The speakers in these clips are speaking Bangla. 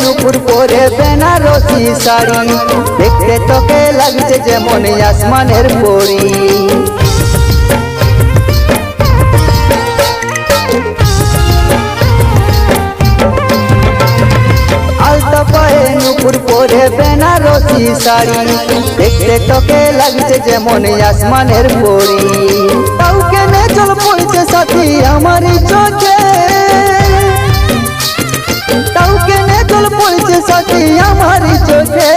নুপুর পরে বেনারসি শাড়ি, দেখতে তোকে লাগছে যেমন আসমানের পরি। আলতা পায়ে নুপুর পরে বেনারসি শাড়ি, দেখতে তোকে লাগছে যেমন আসমানের পরি। কাউকে নে চল পড়ছে সাথী আমারই চোখে, কাউকে নে চল পড়ছে সাথী আমারই চোখে।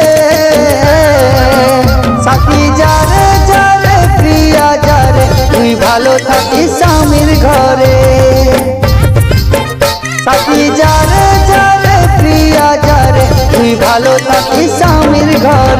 সাথী যারে যারে প্রিয়া যারে, তুই ভালো থাকিস স্বামীর ঘরে। সাথী যারে যারে প্রিয়া যারে, তুই ভালো থাকিস স্বামীর ঘরে।